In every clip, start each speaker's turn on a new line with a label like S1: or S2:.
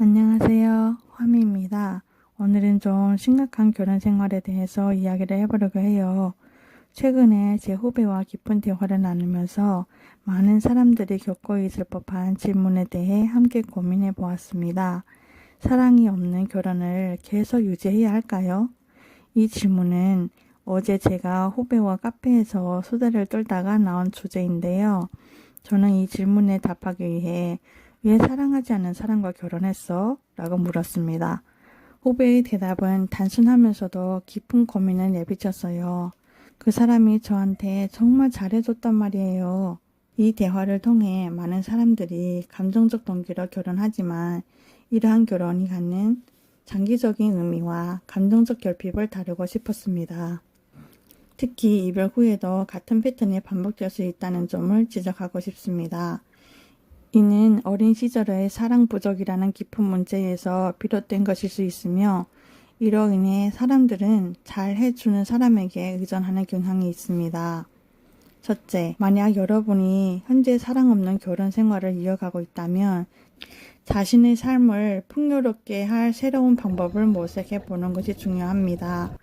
S1: 안녕하세요. 화미입니다. 오늘은 좀 심각한 결혼 생활에 대해서 이야기를 해보려고 해요. 최근에 제 후배와 깊은 대화를 나누면서 많은 사람들이 겪고 있을 법한 질문에 대해 함께 고민해 보았습니다. 사랑이 없는 결혼을 계속 유지해야 할까요? 이 질문은 어제 제가 후배와 카페에서 수다를 떨다가 나온 주제인데요. 저는 이 질문에 답하기 위해 왜 사랑하지 않는 사람과 결혼했어? 라고 물었습니다. 후배의 대답은 단순하면서도 깊은 고민을 내비쳤어요. 그 사람이 저한테 정말 잘해줬단 말이에요. 이 대화를 통해 많은 사람들이 감정적 동기로 결혼하지만 이러한 결혼이 갖는 장기적인 의미와 감정적 결핍을 다루고 싶었습니다. 특히 이별 후에도 같은 패턴이 반복될 수 있다는 점을 지적하고 싶습니다. 이는 어린 시절의 사랑 부족이라는 깊은 문제에서 비롯된 것일 수 있으며 이로 인해 사람들은 잘 해주는 사람에게 의존하는 경향이 있습니다. 첫째, 만약 여러분이 현재 사랑 없는 결혼 생활을 이어가고 있다면 자신의 삶을 풍요롭게 할 새로운 방법을 모색해 보는 것이 중요합니다.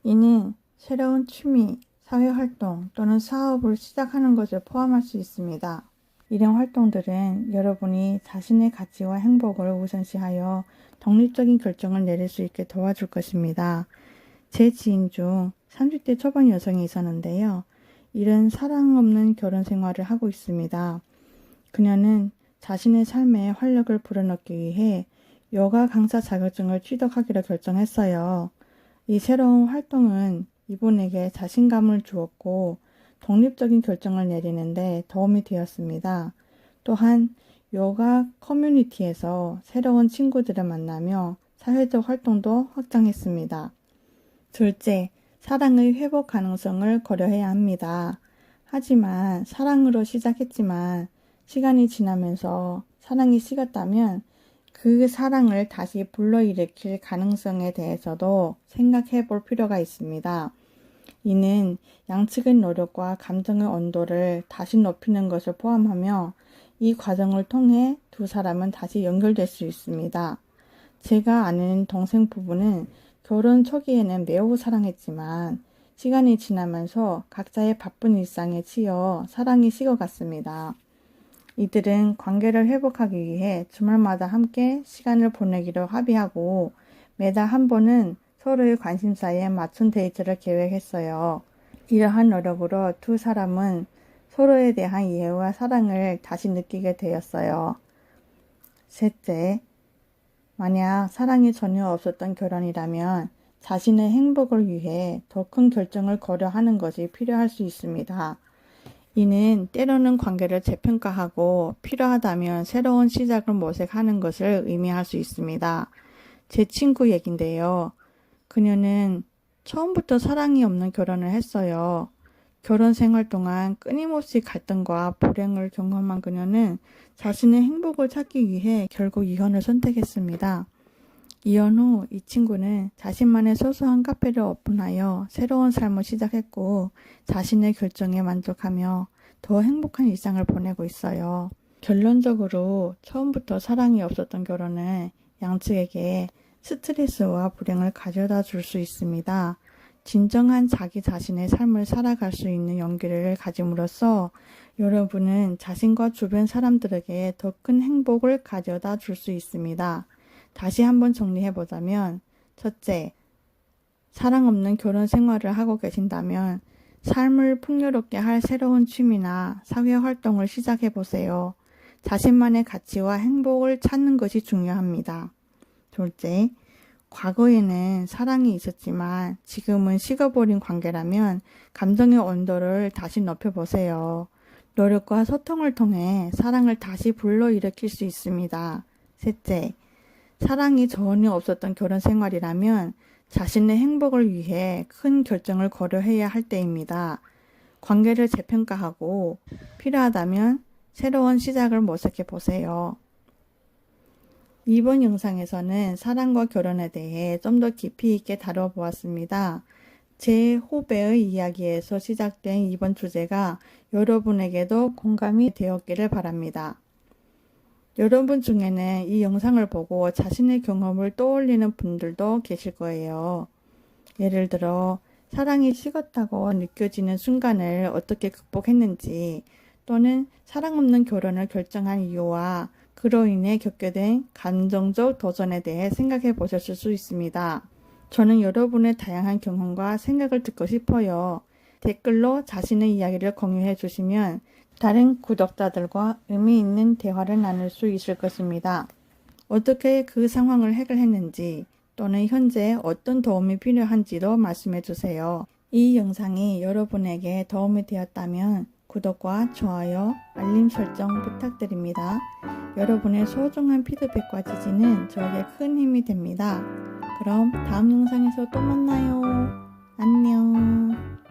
S1: 이는 새로운 취미, 사회활동 또는 사업을 시작하는 것을 포함할 수 있습니다. 이런 활동들은 여러분이 자신의 가치와 행복을 우선시하여 독립적인 결정을 내릴 수 있게 도와줄 것입니다. 제 지인 중 30대 초반 여성이 있었는데요. 이런 사랑 없는 결혼 생활을 하고 있습니다. 그녀는 자신의 삶에 활력을 불어넣기 위해 요가 강사 자격증을 취득하기로 결정했어요. 이 새로운 활동은 이분에게 자신감을 주었고 독립적인 결정을 내리는데 도움이 되었습니다. 또한 요가 커뮤니티에서 새로운 친구들을 만나며 사회적 활동도 확장했습니다. 둘째, 사랑의 회복 가능성을 고려해야 합니다. 하지만 사랑으로 시작했지만 시간이 지나면서 사랑이 식었다면 그 사랑을 다시 불러일으킬 가능성에 대해서도 생각해 볼 필요가 있습니다. 이는 양측의 노력과 감정의 온도를 다시 높이는 것을 포함하며 이 과정을 통해 두 사람은 다시 연결될 수 있습니다. 제가 아는 동생 부부는 결혼 초기에는 매우 사랑했지만 시간이 지나면서 각자의 바쁜 일상에 치여 사랑이 식어갔습니다. 이들은 관계를 회복하기 위해 주말마다 함께 시간을 보내기로 합의하고 매달 한 번은 서로의 관심사에 맞춘 데이트를 계획했어요. 이러한 노력으로 두 사람은 서로에 대한 이해와 사랑을 다시 느끼게 되었어요. 셋째, 만약 사랑이 전혀 없었던 결혼이라면 자신의 행복을 위해 더 큰 결정을 고려하는 것이 필요할 수 있습니다. 이는 때로는 관계를 재평가하고 필요하다면 새로운 시작을 모색하는 것을 의미할 수 있습니다. 제 친구 얘긴데요. 그녀는 처음부터 사랑이 없는 결혼을 했어요. 결혼 생활 동안 끊임없이 갈등과 불행을 경험한 그녀는 자신의 행복을 찾기 위해 결국 이혼을 선택했습니다. 이혼 후 이 친구는 자신만의 소소한 카페를 오픈하여 새로운 삶을 시작했고 자신의 결정에 만족하며 더 행복한 일상을 보내고 있어요. 결론적으로 처음부터 사랑이 없었던 결혼은 양측에게 스트레스와 불행을 가져다 줄 수 있습니다. 진정한 자기 자신의 삶을 살아갈 수 있는 용기를 가짐으로써 여러분은 자신과 주변 사람들에게 더 큰 행복을 가져다 줄 수 있습니다. 다시 한번 정리해보자면, 첫째, 사랑 없는 결혼 생활을 하고 계신다면 삶을 풍요롭게 할 새로운 취미나 사회 활동을 시작해보세요. 자신만의 가치와 행복을 찾는 것이 중요합니다. 둘째, 과거에는 사랑이 있었지만 지금은 식어버린 관계라면 감정의 온도를 다시 높여보세요. 노력과 소통을 통해 사랑을 다시 불러일으킬 수 있습니다. 셋째, 사랑이 전혀 없었던 결혼 생활이라면 자신의 행복을 위해 큰 결정을 고려해야 할 때입니다. 관계를 재평가하고 필요하다면 새로운 시작을 모색해 보세요. 이번 영상에서는 사랑과 결혼에 대해 좀 더 깊이 있게 다뤄보았습니다. 제 후배의 이야기에서 시작된 이번 주제가 여러분에게도 공감이 되었기를 바랍니다. 여러분 중에는 이 영상을 보고 자신의 경험을 떠올리는 분들도 계실 거예요. 예를 들어 사랑이 식었다고 느껴지는 순간을 어떻게 극복했는지, 또는 사랑 없는 결혼을 결정한 이유와 그로 인해 겪게 된 감정적 도전에 대해 생각해 보셨을 수 있습니다. 저는 여러분의 다양한 경험과 생각을 듣고 싶어요. 댓글로 자신의 이야기를 공유해 주시면 다른 구독자들과 의미 있는 대화를 나눌 수 있을 것입니다. 어떻게 그 상황을 해결했는지, 또는 현재 어떤 도움이 필요한지도 말씀해 주세요. 이 영상이 여러분에게 도움이 되었다면 구독과 좋아요, 알림 설정 부탁드립니다. 여러분의 소중한 피드백과 지지는 저에게 큰 힘이 됩니다. 그럼 다음 영상에서 또 만나요. 안녕.